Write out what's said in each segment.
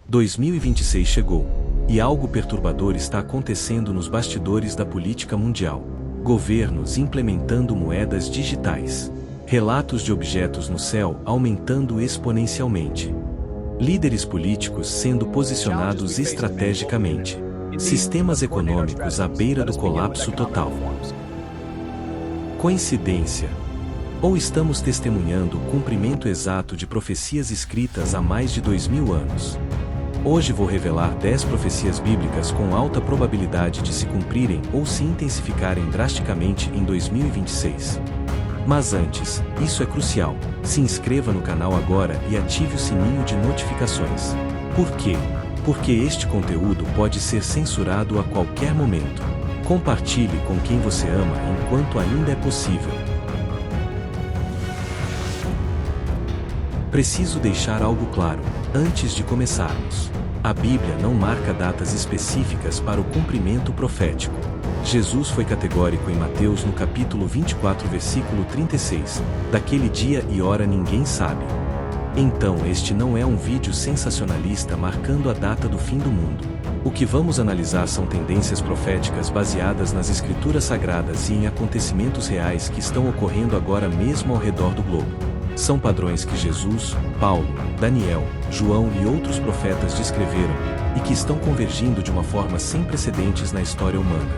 2026 chegou, e algo perturbador está acontecendo nos bastidores da política mundial. Governos implementando moedas digitais. Relatos de objetos no céu aumentando exponencialmente. Líderes políticos sendo posicionados estrategicamente. Sistemas econômicos à beira do colapso total. Coincidência? Ou estamos testemunhando o cumprimento exato de profecias escritas há mais de 2000 anos? Hoje vou revelar 10 profecias bíblicas com alta probabilidade de se cumprirem ou se intensificarem drasticamente em 2026. Mas antes, isso é crucial, se inscreva no canal agora e ative o sininho de notificações. Por quê? Porque este conteúdo pode ser censurado a qualquer momento. Compartilhe com quem você ama enquanto ainda é possível. Preciso deixar algo claro, antes de começarmos. A Bíblia não marca datas específicas para o cumprimento profético. Jesus foi categórico em Mateus no capítulo 24 versículo 36, daquele dia e hora ninguém sabe. Então este não é um vídeo sensacionalista marcando a data do fim do mundo. O que vamos analisar são tendências proféticas baseadas nas escrituras sagradas e em acontecimentos reais que estão ocorrendo agora mesmo ao redor do globo. São padrões que Jesus, Paulo, Daniel, João e outros profetas descreveram, e que estão convergindo de uma forma sem precedentes na história humana.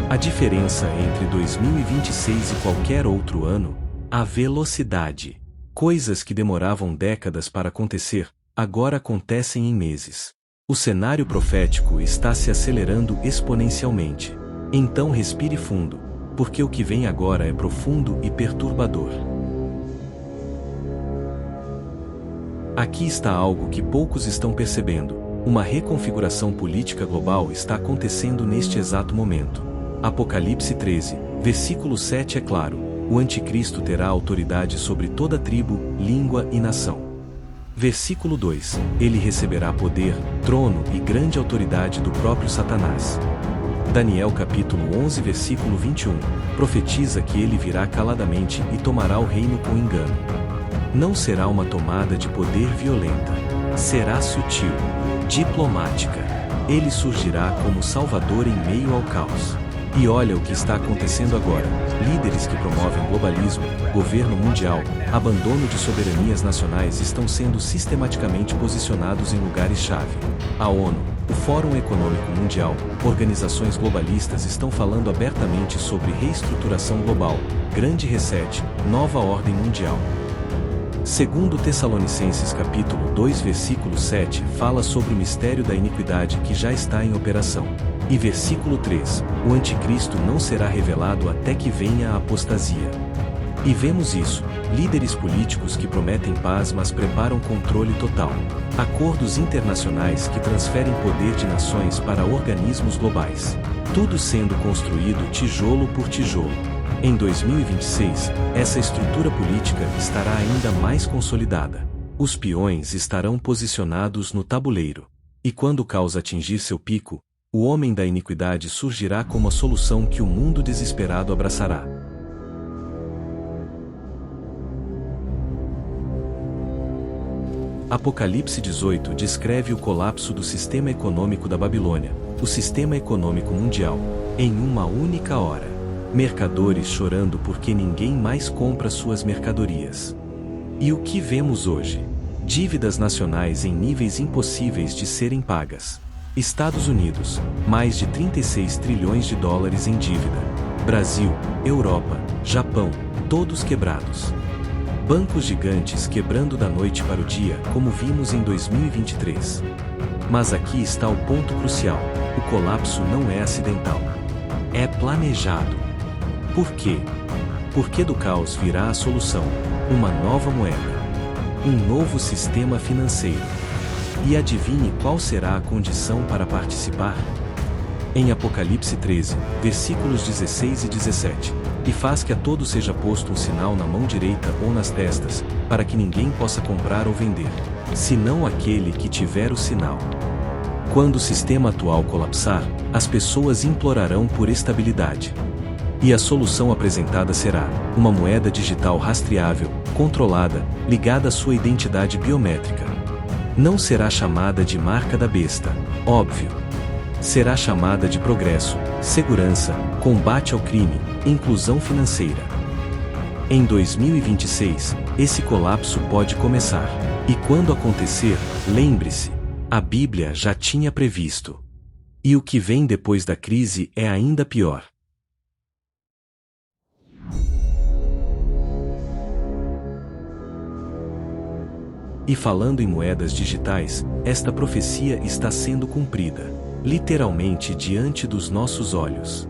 A diferença entre 2026 e qualquer outro ano? A velocidade. Coisas que demoravam décadas para acontecer, agora acontecem em meses. O cenário profético está se acelerando exponencialmente. Então respire fundo, porque o que vem agora é profundo e perturbador. Aqui está algo que poucos estão percebendo. Uma reconfiguração política global está acontecendo neste exato momento. Apocalipse 13, versículo 7 é claro: o anticristo terá autoridade sobre toda tribo, língua e nação. Versículo 2, ele receberá poder, trono e grande autoridade do próprio Satanás. Daniel capítulo 11 versículo 21, profetiza que ele virá caladamente e tomará o reino com engano. Não será uma tomada de poder violenta. Será sutil, diplomática. Ele surgirá como salvador em meio ao caos. E olha o que está acontecendo agora. Líderes que promovem globalismo, governo mundial, abandono de soberanias nacionais estão sendo sistematicamente posicionados em lugares-chave. A ONU, o Fórum Econômico Mundial, organizações globalistas estão falando abertamente sobre reestruturação global, grande reset, nova ordem mundial. Segundo Tessalonicenses capítulo 2 versículo 7 fala sobre o mistério da iniquidade que já está em operação. E versículo 3, o anticristo não será revelado até que venha a apostasia. E vemos isso, líderes políticos que prometem paz mas preparam controle total. Acordos internacionais que transferem poder de nações para organismos globais. Tudo sendo construído tijolo por tijolo. Em 2026, essa estrutura política estará ainda mais consolidada. Os peões estarão posicionados no tabuleiro. E quando o caos atingir seu pico, o homem da iniquidade surgirá como a solução que o mundo desesperado abraçará. Apocalipse 18 descreve o colapso do sistema econômico da Babilônia, o sistema econômico mundial, em uma única hora. Mercadores chorando porque ninguém mais compra suas mercadorias. E o que vemos hoje? Dívidas nacionais em níveis impossíveis de serem pagas. Estados Unidos, mais de 36 trilhões de dólares em dívida. Brasil, Europa, Japão, todos quebrados. Bancos gigantes quebrando da noite para o dia, como vimos em 2023. Mas aqui está o ponto crucial: o colapso não é acidental. É planejado. Por quê? Porque do caos virá a solução: uma nova moeda, um novo sistema financeiro. E adivinhe qual será a condição para participar? Em Apocalipse 13, versículos 16 e 17, e faz que a todos seja posto um sinal na mão direita ou nas testas, para que ninguém possa comprar ou vender, senão aquele que tiver o sinal. Quando o sistema atual colapsar, as pessoas implorarão por estabilidade. E a solução apresentada será uma moeda digital rastreável, controlada, ligada à sua identidade biométrica. Não será chamada de marca da besta, óbvio. Será chamada de progresso, segurança, combate ao crime, inclusão financeira. Em 2026, esse colapso pode começar. E quando acontecer, lembre-se, a Bíblia já tinha previsto. E o que vem depois da crise é ainda pior. E falando em moedas digitais, esta profecia está sendo cumprida, literalmente diante dos nossos olhos.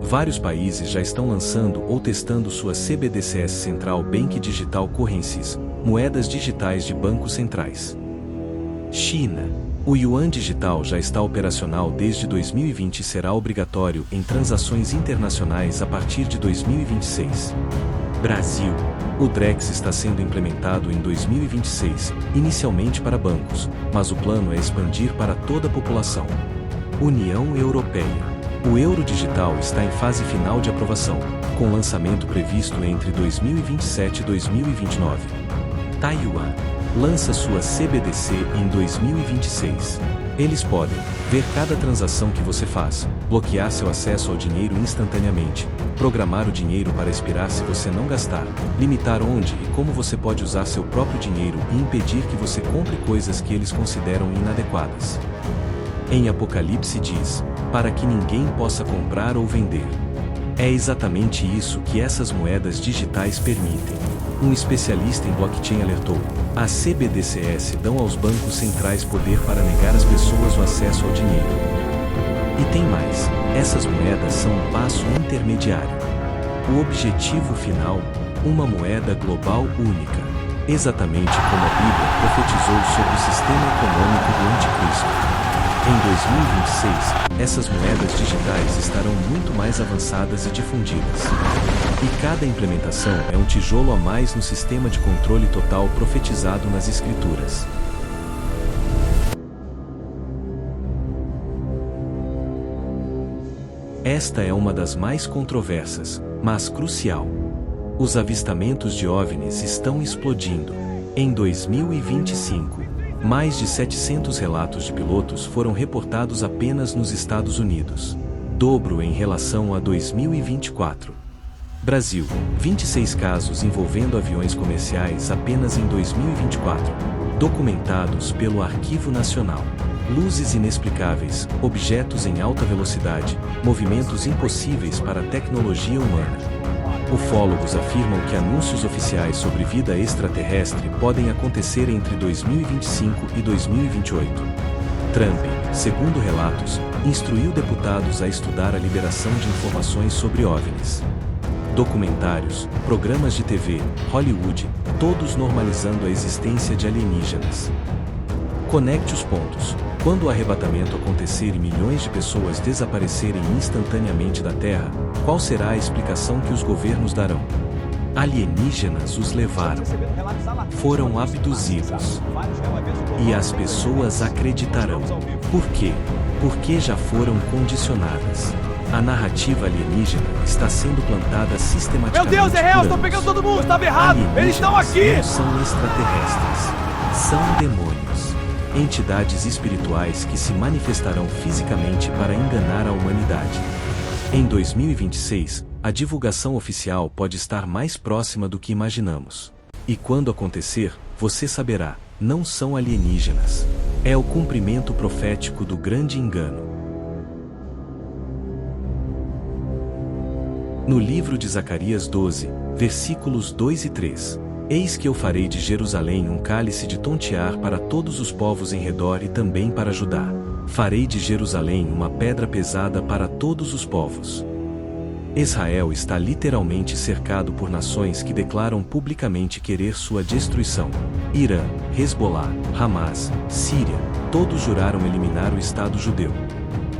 Vários países já estão lançando ou testando suas CBDCs Central Bank Digital Currencies, moedas digitais de bancos centrais. China. O Yuan digital já está operacional desde 2020 e será obrigatório em transações internacionais a partir de 2026. Brasil. O Drex está sendo implementado em 2026, inicialmente para bancos, mas o plano é expandir para toda a população. União Europeia. O euro digital está em fase final de aprovação, com lançamento previsto entre 2027 e 2029. Taiwan lança sua CBDC em 2026. Eles podem ver cada transação que você faz, bloquear seu acesso ao dinheiro instantaneamente, programar o dinheiro para expirar se você não gastar, limitar onde e como você pode usar seu próprio dinheiro e impedir que você compre coisas que eles consideram inadequadas. Em Apocalipse diz, para que ninguém possa comprar ou vender. É exatamente isso que essas moedas digitais permitem. Um especialista em blockchain alertou, as CBDCs dão aos bancos centrais poder para negar às pessoas o acesso ao dinheiro. E tem mais, essas moedas são um passo intermediário. O objetivo final, uma moeda global única. Exatamente como a Bíblia profetizou sobre o sistema econômico do Anticristo. Em 2026, essas moedas digitais estarão muito mais avançadas e difundidas. E cada implementação é um tijolo a mais no sistema de controle total profetizado nas Escrituras. Esta é uma das mais controversas, mas crucial. Os avistamentos de OVNIs estão explodindo. Em 2025, mais de 700 relatos de pilotos foram reportados apenas nos Estados Unidos. Dobro em relação a 2024. Brasil, 26 casos envolvendo aviões comerciais apenas em 2024, documentados pelo Arquivo Nacional. Luzes inexplicáveis, objetos em alta velocidade, movimentos impossíveis para a tecnologia humana. Ufólogos afirmam que anúncios oficiais sobre vida extraterrestre podem acontecer entre 2025 e 2028. Trump, segundo relatos, instruiu deputados a estudar a liberação de informações sobre OVNIs. Documentários, programas de TV, Hollywood, todos normalizando a existência de alienígenas. Conecte os pontos. Quando o arrebatamento acontecer e milhões de pessoas desaparecerem instantaneamente da Terra, qual será a explicação que os governos darão? Alienígenas os levaram. Foram abduzidos. E as pessoas acreditarão. Por quê? Porque já foram condicionadas. A narrativa alienígena está sendo plantada sistematicamente. Meu Deus, é real, estão pegando todo mundo, estava errado! Eles estão aqui! Não são extraterrestres. São demônios. Entidades espirituais que se manifestarão fisicamente para enganar a humanidade. Em 2026, a divulgação oficial pode estar mais próxima do que imaginamos. E quando acontecer, você saberá, não são alienígenas. É o cumprimento profético do grande engano. No livro de Zacarias 12, versículos 2 e 3. Eis que eu farei de Jerusalém um cálice de tontear para todos os povos em redor e também para Judá. Farei de Jerusalém uma pedra pesada para todos os povos. Israel está literalmente cercado por nações que declaram publicamente querer sua destruição. Irã, Hezbollah, Hamas, Síria, todos juraram eliminar o Estado judeu.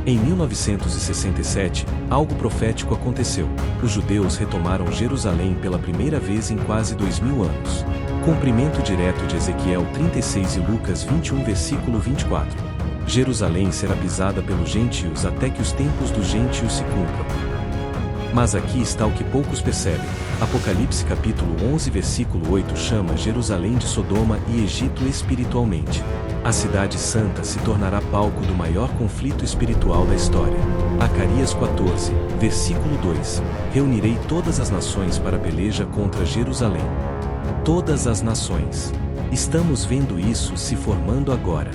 Em 1967, algo profético aconteceu. Os judeus retomaram Jerusalém pela primeira vez em quase 2000 anos. Cumprimento direto de Ezequiel 36 e Lucas 21 versículo 24. Jerusalém será pisada pelos gentios até que os tempos dos gentios se cumpram. Mas aqui está o que poucos percebem. Apocalipse capítulo 11 versículo 8 chama Jerusalém de Sodoma e Egito espiritualmente. A cidade santa se tornará palco do maior conflito espiritual da história. Acarias 14, versículo 2. Reunirei todas as nações para a peleja contra Jerusalém. Todas as nações. Estamos vendo isso se formando agora.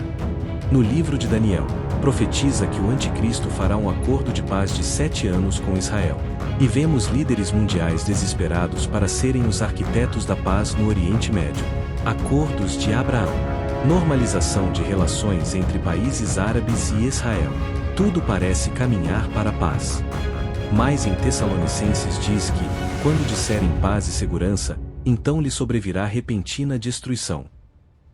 No livro de Daniel, profetiza que o anticristo fará um acordo de paz de 7 anos com Israel. E vemos líderes mundiais desesperados para serem os arquitetos da paz no Oriente Médio. Acordos de Abraão. Normalização de relações entre países árabes e Israel. Tudo parece caminhar para a paz. Mas em Tessalonicenses diz que, quando disserem paz e segurança, então lhe sobrevirá repentina destruição.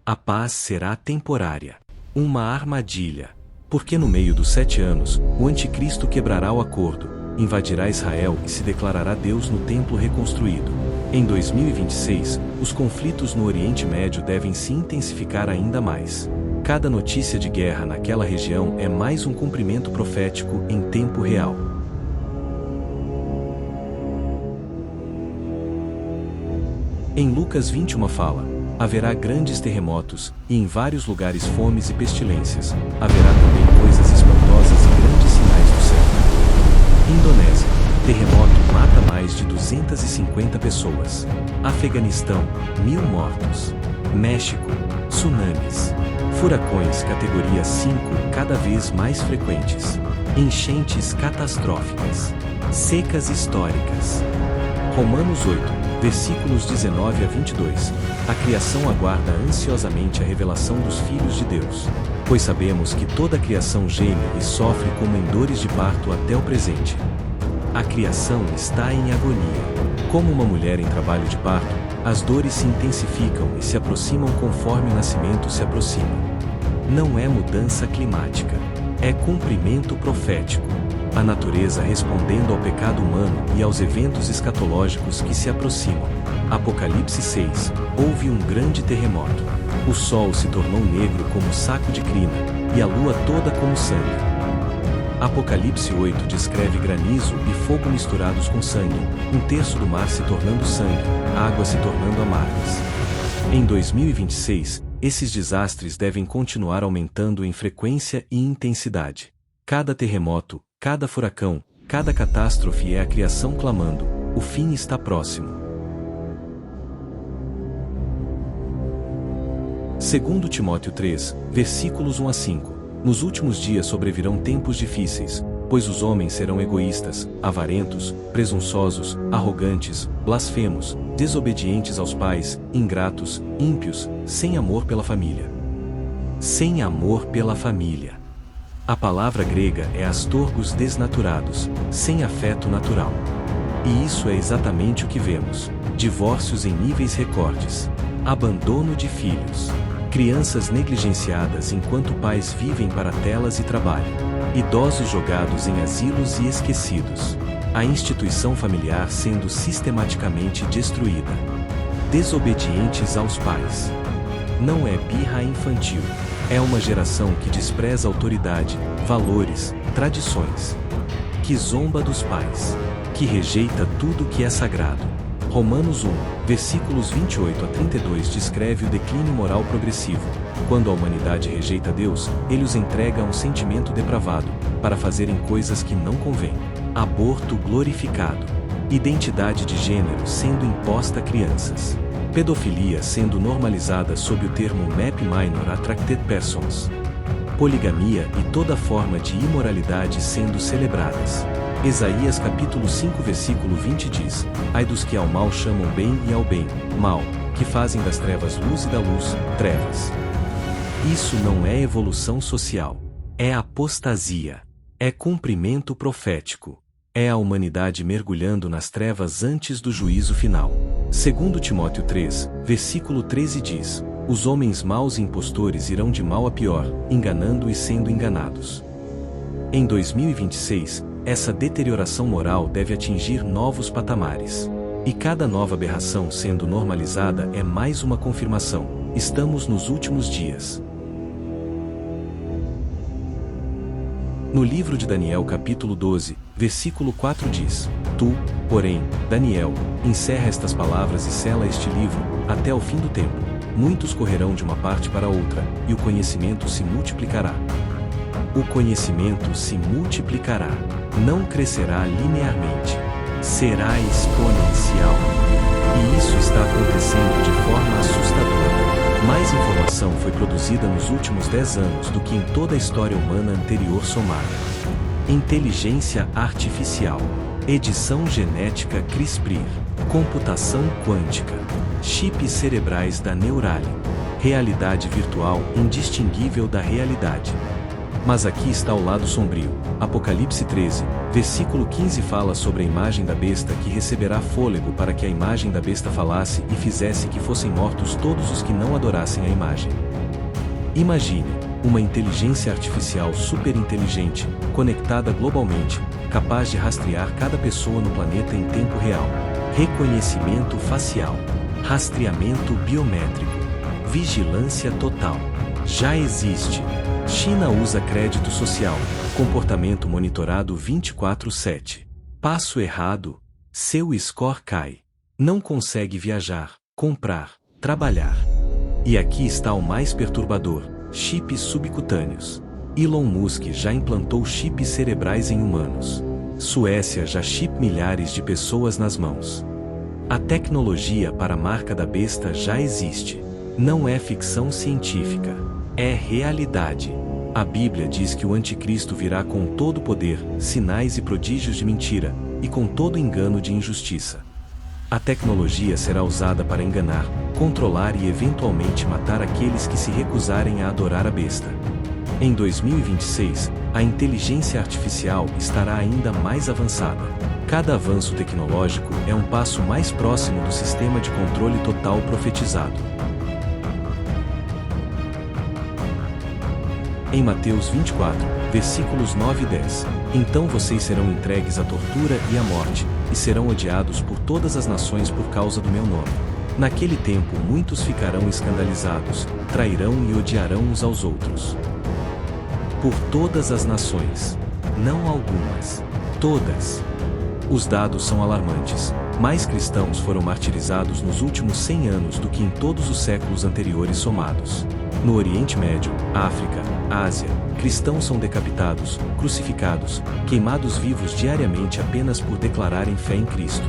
A paz será temporária. Uma armadilha. Porque no meio dos 7 anos, o anticristo quebrará o acordo, invadirá Israel e se declarará Deus no templo reconstruído. Em 2026, os conflitos no Oriente Médio devem se intensificar ainda mais. Cada notícia de guerra naquela região é mais um cumprimento profético em tempo real. Em Lucas 21 fala: haverá grandes terremotos, e em vários lugares fomes e pestilências. Haverá também coisas espantosas e grandes sinais do céu. Indonésia. Terremoto mata mais de 250 pessoas. Afeganistão, 1000 mortos. México, tsunamis. Furacões categoria 5 cada vez mais frequentes. Enchentes catastróficas. Secas históricas. Romanos 8, versículos 19 a 22. A criação aguarda ansiosamente a revelação dos filhos de Deus, pois sabemos que toda a criação geme e sofre como em dores de parto até o presente. A criação está em agonia. Como uma mulher em trabalho de parto, as dores se intensificam e se aproximam conforme o nascimento se aproxima. Não é mudança climática, é cumprimento profético. A natureza respondendo ao pecado humano e aos eventos escatológicos que se aproximam. Apocalipse 6, houve um grande terremoto. O sol se tornou negro como saco de crina, e a lua toda como sangue. Apocalipse 8 descreve granizo e fogo misturados com sangue, um terço do mar se tornando sangue, água se tornando amargas. Em 2026, esses desastres devem continuar aumentando em frequência e intensidade. Cada terremoto, cada furacão, cada catástrofe é a criação clamando: o fim está próximo. Segundo Timóteo 3, versículos 1 a 5. Nos últimos dias sobrevirão tempos difíceis, pois os homens serão egoístas, avarentos, presunçosos, arrogantes, blasfemos, desobedientes aos pais, ingratos, ímpios, sem amor pela família. Sem amor pela família. A palavra grega é astorgos desnaturados, sem afeto natural. E isso é exatamente o que vemos: divórcios em níveis recordes, abandono de filhos, crianças negligenciadas enquanto pais vivem para telas e trabalho, idosos jogados em asilos e esquecidos, a instituição familiar sendo sistematicamente destruída, desobedientes aos pais. Não é birra infantil. É uma geração que despreza autoridade, valores, tradições. Que zomba dos pais. Que rejeita tudo que é sagrado. Romanos 1, versículos 28 a 32 descreve o declínio moral progressivo. Quando a humanidade rejeita Deus, ele os entrega a um sentimento depravado, para fazerem coisas que não convêm. Aborto glorificado. Identidade de gênero sendo imposta a crianças. Pedofilia sendo normalizada sob o termo MAP Minor Attracted Persons. Poligamia e toda forma de imoralidade sendo celebradas. Isaías capítulo 5 versículo 20 diz: ai dos que ao mal chamam bem e ao bem, mal, que fazem das trevas luz e da luz, trevas. Isso não é evolução social. É apostasia. É cumprimento profético. É a humanidade mergulhando nas trevas antes do juízo final. Segundo Timóteo 3, versículo 13 diz: os homens maus e impostores irão de mal a pior, enganando e sendo enganados. Em 2026, essa deterioração moral deve atingir novos patamares. E cada nova aberração sendo normalizada é mais uma confirmação: estamos nos últimos dias. No livro de Daniel capítulo 12, versículo 4 diz: Tu, porém, Daniel, encerra estas palavras e sela este livro, até o fim do tempo. Muitos correrão de uma parte para outra, e o conhecimento se multiplicará. O conhecimento se multiplicará. Não crescerá linearmente. Será exponencial. E isso está acontecendo de forma assustadora. Mais informação foi produzida nos últimos 10 anos do que em toda a história humana anterior somada. Inteligência artificial, edição genética CRISPR, computação quântica, chips cerebrais da Neuralink, realidade virtual indistinguível da realidade. Mas aqui está o lado sombrio. Apocalipse 13, versículo 15 fala sobre a imagem da besta que receberá fôlego para que a imagem da besta falasse e fizesse que fossem mortos todos os que não adorassem a imagem. Imagine uma inteligência artificial superinteligente, conectada globalmente, capaz de rastrear cada pessoa no planeta em tempo real. Reconhecimento facial, rastreamento biométrico, vigilância total. Já existe. China usa crédito social, comportamento monitorado 24/7. Passo errado, seu score cai. Não consegue viajar, comprar, trabalhar. E aqui está o mais perturbador: chips subcutâneos. Elon Musk já implantou chips cerebrais em humanos. Suécia já chip milhares de pessoas nas mãos. A tecnologia para a marca da besta já existe. Não é ficção científica. É realidade. A Bíblia diz que o anticristo virá com todo poder, sinais e prodígios de mentira, e com todo engano de injustiça. A tecnologia será usada para enganar, controlar e eventualmente matar aqueles que se recusarem a adorar a besta. Em 2026, a inteligência artificial estará ainda mais avançada. Cada avanço tecnológico é um passo mais próximo do sistema de controle total profetizado. Em Mateus 24, versículos 9 e 10, então vocês serão entregues à tortura e à morte, e serão odiados por todas as nações por causa do meu nome. Naquele tempo muitos ficarão escandalizados, trairão e odiarão uns aos outros. Por todas as nações. Não algumas. Todas. Os dados são alarmantes. Mais cristãos foram martirizados nos últimos 100 anos do que em todos os séculos anteriores somados. No Oriente Médio, África, Ásia, cristãos são decapitados, crucificados, queimados vivos diariamente apenas por declararem fé em Cristo.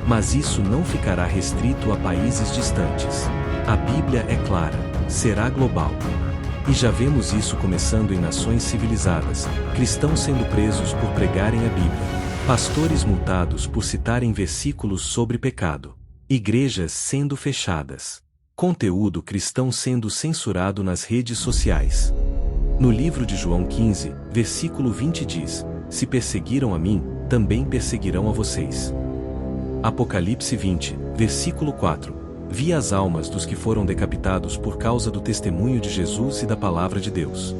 Mas isso não ficará restrito a países distantes. A Bíblia é clara: será global. E já vemos isso começando em nações civilizadas, cristãos sendo presos por pregarem a Bíblia, pastores multados por citarem versículos sobre pecado, igrejas sendo fechadas, conteúdo cristão sendo censurado nas redes sociais. No livro de João 15, versículo 20 diz: Se perseguiram a mim, também perseguirão a vocês. Apocalipse 20, versículo 4. Vi as almas dos que foram decapitados por causa do testemunho de Jesus e da palavra de Deus.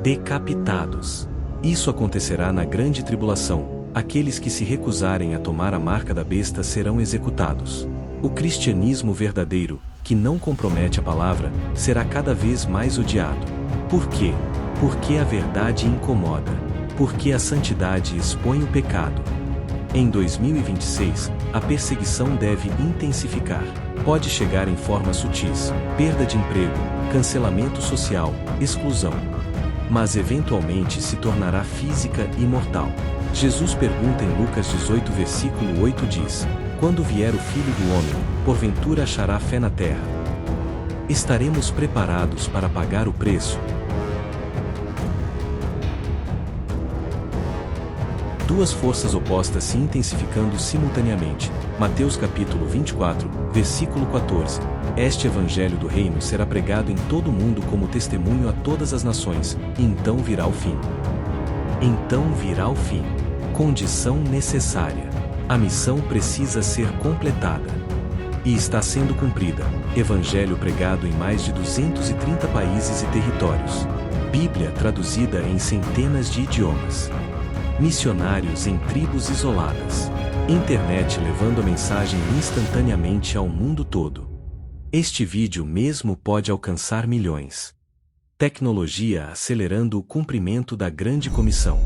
Decapitados. Isso acontecerá na grande tribulação. Aqueles que se recusarem a tomar a marca da besta serão executados. O cristianismo verdadeiro, que não compromete a palavra, será cada vez mais odiado. Por quê? Porque a verdade incomoda. Porque a santidade expõe o pecado. Em 2026, a perseguição deve intensificar. Pode chegar em formas sutis: perda de emprego, cancelamento social, exclusão. Mas eventualmente se tornará física e mortal. Jesus pergunta em Lucas 18, versículo 8 diz: Quando vier o Filho do Homem, porventura achará fé na terra? Estaremos preparados para pagar o preço? Duas forças opostas se intensificando simultaneamente. Mateus capítulo 24, versículo 14. Este evangelho do reino será pregado em todo o mundo como testemunho a todas as nações, e então virá o fim. Então virá o fim. Condição necessária. A missão precisa ser completada. E está sendo cumprida. Evangelho pregado em mais de 230 países e territórios. Bíblia traduzida em centenas de idiomas. Missionários em tribos isoladas. Internet levando a mensagem instantaneamente ao mundo todo. Este vídeo mesmo pode alcançar milhões. Tecnologia acelerando o cumprimento da grande comissão.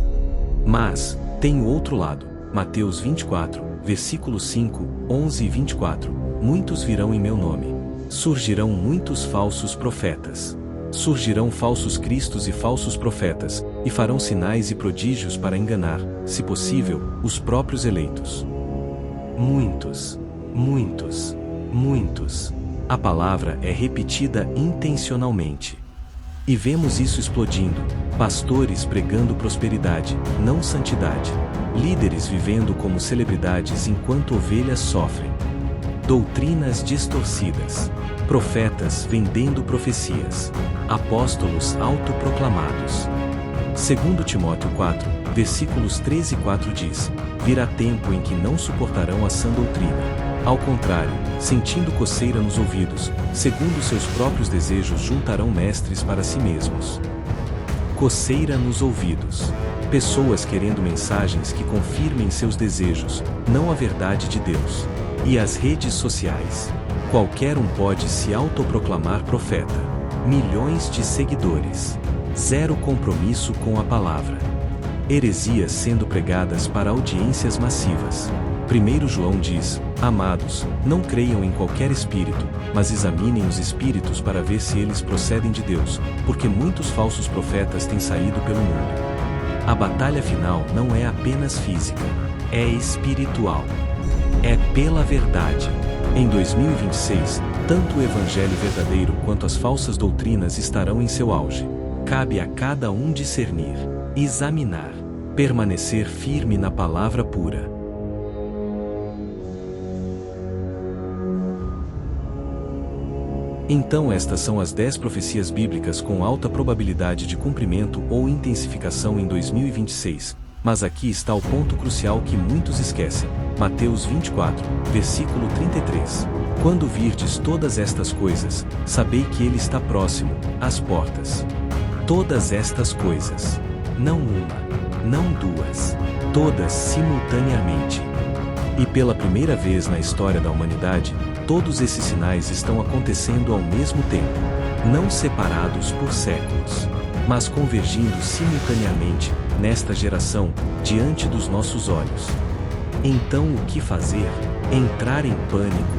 Mas, tem o outro lado. Mateus 24, versículos 5, 11 e 24. Muitos virão em meu nome. Surgirão muitos falsos profetas. Surgirão falsos cristos e falsos profetas, e farão sinais e prodígios para enganar, se possível, os próprios eleitos. Muitos, muitos, muitos. A palavra é repetida intencionalmente. E vemos isso explodindo: pastores pregando prosperidade, não santidade. Líderes vivendo como celebridades enquanto ovelhas sofrem. Doutrinas distorcidas. Profetas vendendo profecias. Apóstolos autoproclamados. 2 Timóteo 4, versículos 13 e 4 diz: virá tempo em que não suportarão a sã doutrina. Ao contrário, sentindo coceira nos ouvidos, segundo seus próprios desejos juntarão mestres para si mesmos. Coceira nos ouvidos. Pessoas querendo mensagens que confirmem seus desejos, não a verdade de Deus. E as redes sociais. Qualquer um pode se autoproclamar profeta. Milhões de seguidores. Zero compromisso com a palavra. Heresias sendo pregadas para audiências massivas. 1 João diz: amados, não creiam em qualquer espírito, mas examinem os espíritos para ver se eles procedem de Deus, porque muitos falsos profetas têm saído pelo mundo. A batalha final não é apenas física, é espiritual. É pela verdade. Em 2026, tanto o evangelho verdadeiro quanto as falsas doutrinas estarão em seu auge. Cabe a cada um discernir, examinar, permanecer firme na palavra pura. Então estas são as 10 profecias bíblicas com alta probabilidade de cumprimento ou intensificação em 2026, mas aqui está o ponto crucial que muitos esquecem. Mateus 24, versículo 33. Quando virdes todas estas coisas, sabei que ele está próximo, às portas. Todas estas coisas. Não uma, não duas, todas simultaneamente. E pela primeira vez na história da humanidade, todos esses sinais estão acontecendo ao mesmo tempo, não separados por séculos, mas convergindo simultaneamente, nesta geração, diante dos nossos olhos. Então o que fazer? Entrar em pânico?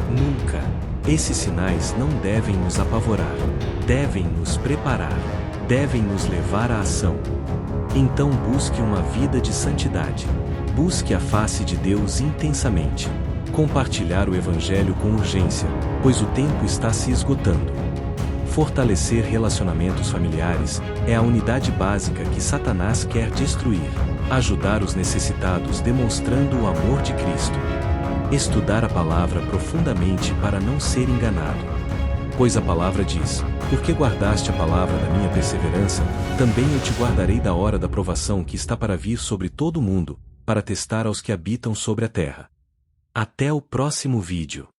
Nunca. Esses sinais não devem nos apavorar, devem nos preparar, devem nos levar à ação. Então busque uma vida de santidade. Busque a face de Deus intensamente. Compartilhar o Evangelho com urgência, pois o tempo está se esgotando. Fortalecer relacionamentos familiares é a unidade básica que Satanás quer destruir. Ajudar os necessitados demonstrando o amor de Cristo. Estudar a palavra profundamente para não ser enganado. Pois a palavra diz: porque guardaste a palavra da minha perseverança, também eu te guardarei da hora da provação que está para vir sobre todo o mundo, para testar aos que habitam sobre a terra. Até o próximo vídeo.